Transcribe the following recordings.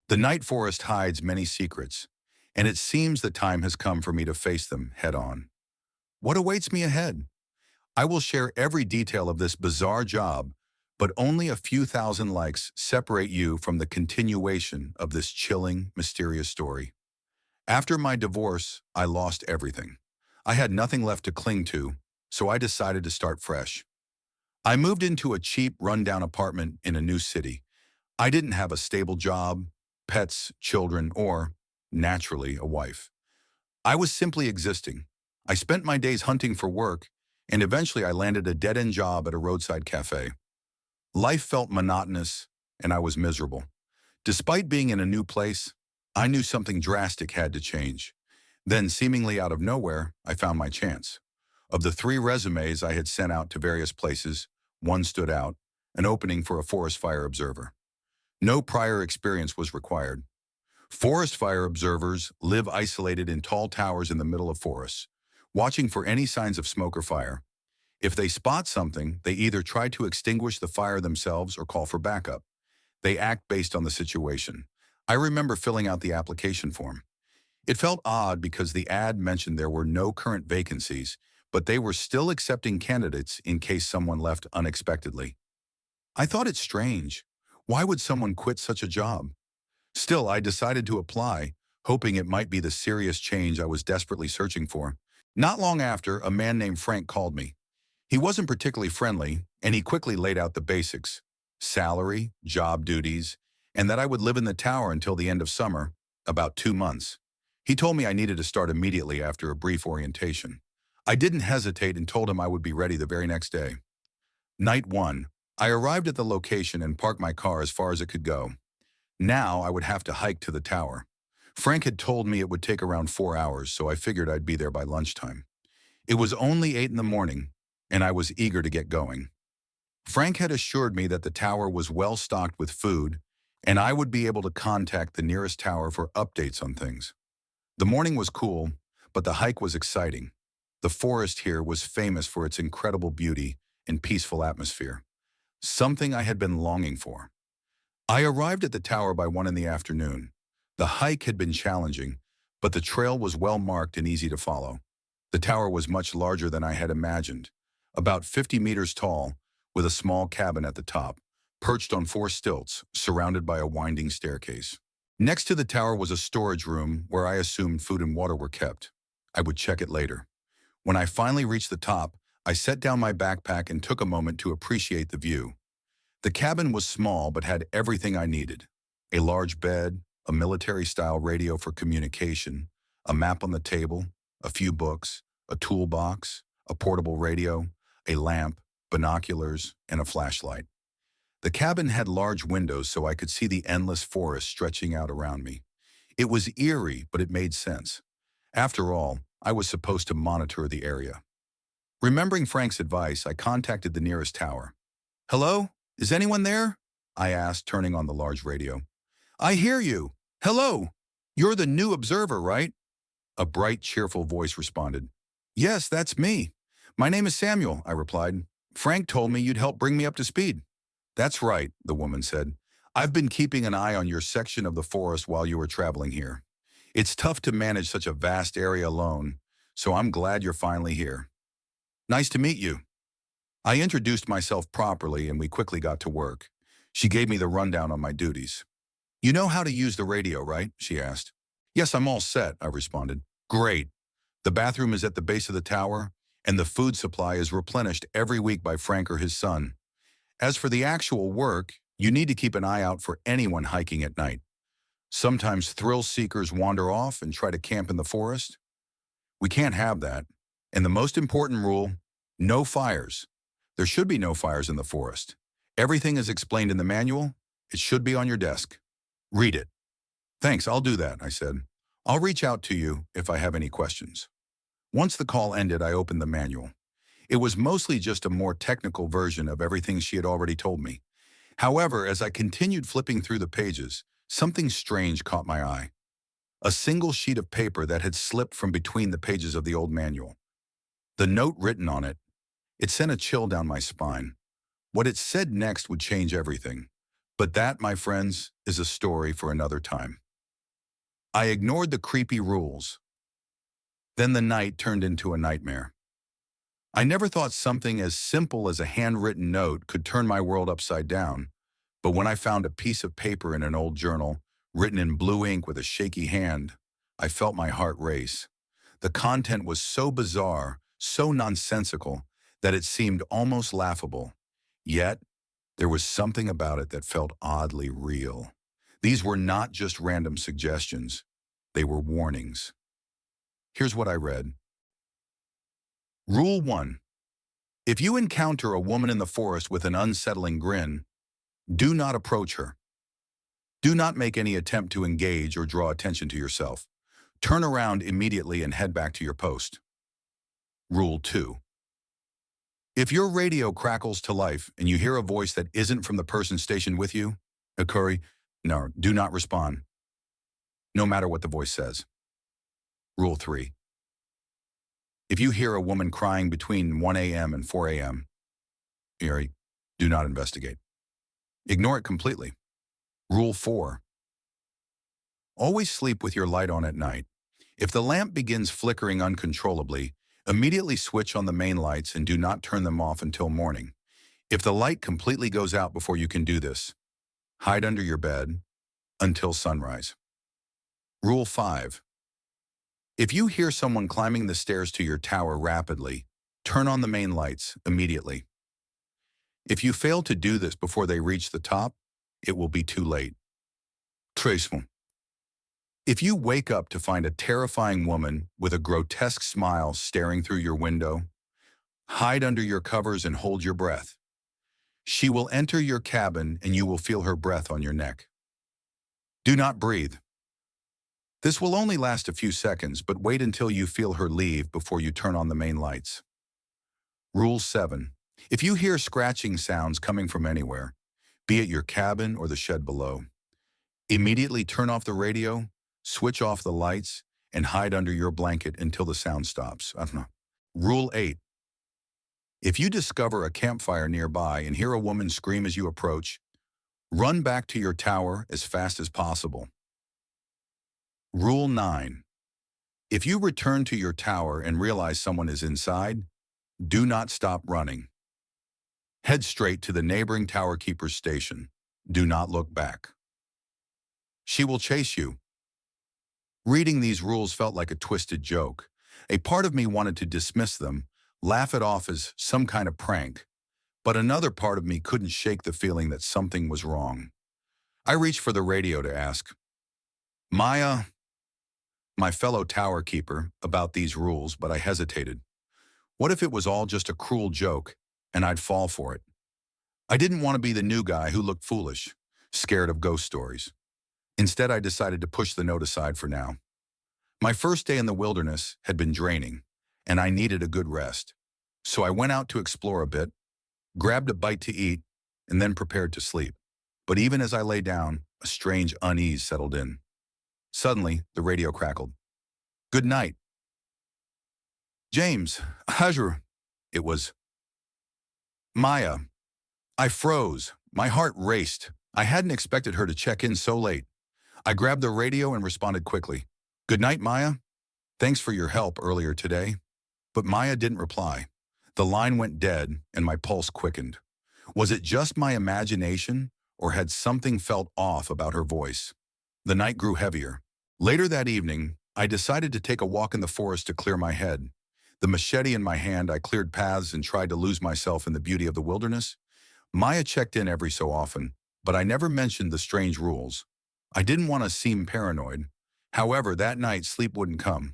The night forest hides many secrets, and it seems the time has come for me to face them head on. What awaits me ahead? I will share every detail of this bizarre job, but only a few thousand likes separate you from the continuation of this chilling, mysterious story. After my divorce, I lost everything. I had nothing left to cling to, so I decided to start fresh. I moved into a cheap, rundown apartment in a new city. I didn't have a stable job, pets, children, or, naturally, a wife. I was simply existing. I spent my days hunting for work, and eventually I landed a dead-end job at a roadside cafe. Life felt monotonous, and I was miserable. Despite being in a new place, I knew something drastic had to change. Then, seemingly out of nowhere, I found my chance. Of the 3 resumes I had sent out to various places, one stood out, an opening for a forest fire observer. No prior experience was required. Forest fire observers live isolated in tall towers in the middle of forests, watching for any signs of smoke or fire. If they spot something, they either try to extinguish the fire themselves or call for backup. They act based on the situation. I remember filling out the application form. It felt odd because the ad mentioned there were no current vacancies, but they were still accepting candidates in case someone left unexpectedly. I thought it strange. Why would someone quit such a job? Still, I decided to apply, hoping it might be the serious change I was desperately searching for. Not long after, a man named Frank called me. He wasn't particularly friendly, and he quickly laid out the basics: salary, job duties, and that I would live in the tower until the end of summer, about 2 months. He told me I needed to start immediately after a brief orientation. I didn't hesitate and told him I would be ready the very next day. Night 1. I arrived at the location and parked my car as far as it could go. Now I would have to hike to the tower. Frank had told me it would take around 4 hours, so I figured I'd be there by lunchtime. It was only 8 in the morning, and I was eager to get going. Frank had assured me that the tower was well stocked with food, and I would be able to contact the nearest tower for updates on things. The morning was cool, but the hike was exciting. The forest here was famous for its incredible beauty and peaceful atmosphere, something I had been longing for. I arrived at the tower by 1 in the afternoon. The hike had been challenging, but the trail was well marked and easy to follow. The tower was much larger than I had imagined, about 50 meters tall, with a small cabin at the top, perched on 4 stilts, surrounded by a winding staircase. Next to the tower was a storage room where I assumed food and water were kept. I would check it later. When I finally reached the top, I set down my backpack and took a moment to appreciate the view. The cabin was small but had everything I needed: a large bed, a military-style radio for communication, a map on the table, a few books, a toolbox, a portable radio, a lamp, binoculars, and a flashlight. The cabin had large windows so I could see the endless forest stretching out around me. It was eerie, but it made sense. After all, I was supposed to monitor the area. Remembering Frank's advice, I contacted the nearest tower. "Hello? Is anyone there?" I asked, turning on the large radio. "I hear you. Hello. You're the new observer, right?" A bright, cheerful voice responded. "Yes, that's me. My name is Samuel," I replied. "Frank told me you'd help bring me up to speed." "That's right," the woman said. "I've been keeping an eye on your section of the forest while you were traveling here. It's tough to manage such a vast area alone, so I'm glad you're finally here." "Nice to meet you." I introduced myself properly and we quickly got to work. She gave me the rundown on my duties. "You know how to use the radio, right?" she asked. "Yes, I'm all set," I responded. "Great. The bathroom is at the base of the tower, and the food supply is replenished every week by Frank or his son. As for the actual work, you need to keep an eye out for anyone hiking at night. Sometimes thrill seekers wander off and try to camp in the forest. We can't have that. And the most important rule, no fires. There should be no fires in the forest. Everything is explained in the manual. It should be on your desk. Read it." "Thanks, I'll do that," I said. "I'll reach out to you if I have any questions." Once the call ended, I opened the manual. It was mostly just a more technical version of everything she had already told me. However, as I continued flipping through the pages, something strange caught my eye. A single sheet of paper that had slipped from between the pages of the old manual. The note written on it, it sent a chill down my spine. What it said next would change everything. But that, my friends, is a story for another time. I ignored the creepy rules. Then the night turned into a nightmare. I never thought something as simple as a handwritten note could turn my world upside down. But when I found a piece of paper in an old journal, written in blue ink with a shaky hand, I felt my heart race. The content was so bizarre, so nonsensical, that it seemed almost laughable. Yet, there was something about it that felt oddly real. These were not just random suggestions. They were warnings. Here's what I read. Rule 1. If you encounter a woman in the forest with an unsettling grin, do not approach her. Do not make any attempt to engage or draw attention to yourself. Turn around immediately and head back to your post. Rule 2. If your radio crackles to life and you hear a voice that isn't from the person stationed with you, do not respond, no matter what the voice says. Rule 3. If you hear a woman crying between 1 a.m. and 4 a.m., do not investigate. Ignore it completely. Rule 4. Always sleep with your light on at night. If the lamp begins flickering uncontrollably, immediately switch on the main lights and do not turn them off until morning. If the light completely goes out before you can do this, hide under your bed until sunrise. Rule 5. If you hear someone climbing the stairs to your tower rapidly, turn on the main lights immediately. If you fail to do this before they reach the top, it will be too late. Tracement. If you wake up to find a terrifying woman with a grotesque smile staring through your window, hide under your covers and hold your breath. She will enter your cabin and you will feel her breath on your neck. Do not breathe. This will only last a few seconds, but wait until you feel her leave before you turn on the main lights. Rule 7. If you hear scratching sounds coming from anywhere, be it your cabin or the shed below, immediately turn off the radio, switch off the lights, and hide under your blanket until the sound stops. Rule 8. If you discover a campfire nearby and hear a woman scream as you approach, run back to your tower as fast as possible. Rule 9. If you return to your tower and realize someone is inside, do not stop running. Head straight to the neighboring tower keeper's station. Do not look back. She will chase you. Reading these rules felt like a twisted joke. A part of me wanted to dismiss them, laugh it off as some kind of prank, but another part of me couldn't shake the feeling that something was wrong. I reached for the radio to ask Maya, my fellow tower keeper, about these rules, but I hesitated. What if it was all just a cruel joke and I'd fall for it? I didn't want to be the new guy who looked foolish, scared of ghost stories. Instead, I decided to push the note aside for now. My first day in the wilderness had been draining, and I needed a good rest. So I went out to explore a bit, grabbed a bite to eat, and then prepared to sleep. But even as I lay down, a strange unease settled in. Suddenly, the radio crackled. Good night. James, Hajur. It was Maya. I froze. My heart raced. I hadn't expected her to check in so late. I grabbed the radio and responded quickly. Good night, Maya. Thanks for your help earlier today. But Maya didn't reply. The line went dead and my pulse quickened. Was it just my imagination, or had something felt off about her voice? The night grew heavier. Later that evening, I decided to take a walk in the forest to clear my head. The machete in my hand, I cleared paths and tried to lose myself in the beauty of the wilderness. Maya checked in every so often, but I never mentioned the strange rules. I didn't want to seem paranoid. However, that night, sleep wouldn't come.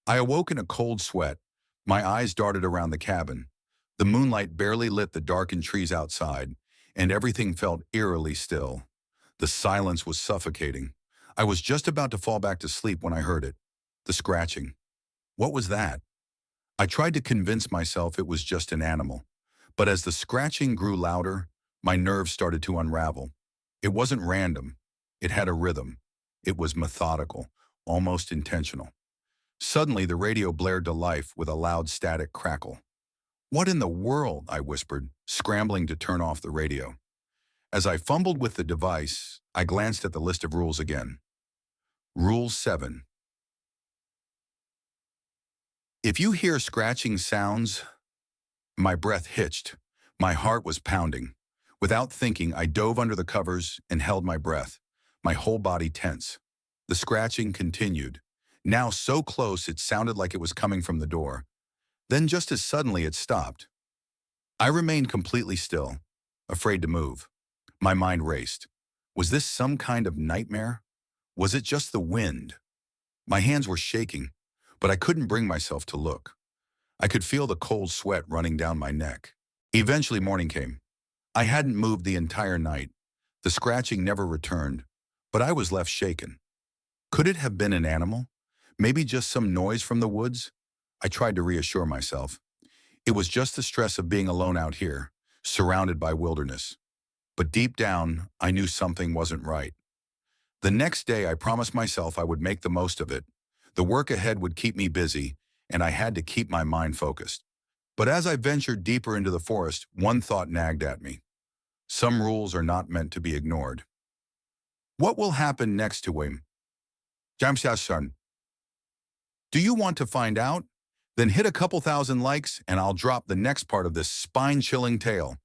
I awoke in a cold sweat. My eyes darted around the cabin. The moonlight barely lit the darkened trees outside, and everything felt eerily still. The silence was suffocating. I was just about to fall back to sleep when I heard it. The scratching. What was that? I tried to convince myself it was just an animal. But as the scratching grew louder, my nerves started to unravel. It wasn't random. It had a rhythm. It was methodical, almost intentional. Suddenly, the radio blared to life with a loud static crackle. What in the world? I whispered, scrambling to turn off the radio. As I fumbled with the device, I glanced at the list of rules again. Rule 7. If you hear scratching sounds, my breath hitched. My heart was pounding. Without thinking, I dove under the covers and held my breath, my whole body tense. The scratching continued, now so close it sounded like it was coming from the door. Then just as suddenly it stopped. I remained completely still, afraid to move. My mind raced. Was this some kind of nightmare? Was it just the wind? My hands were shaking, but I couldn't bring myself to look. I could feel the cold sweat running down my neck. Eventually morning came. I hadn't moved the entire night. The scratching never returned, but I was left shaken. Could it have been an animal? Maybe just some noise from the woods? I tried to reassure myself. It was just the stress of being alone out here, surrounded by wilderness. But deep down, I knew something wasn't right. The next day, I promised myself I would make the most of it. The work ahead would keep me busy, and I had to keep my mind focused. But as I ventured deeper into the forest, one thought nagged at me. Some rules are not meant to be ignored. What will happen next to him? Jamshashan. Do you want to find out? Then hit a couple thousand likes and I'll drop the next part of this spine-chilling tale.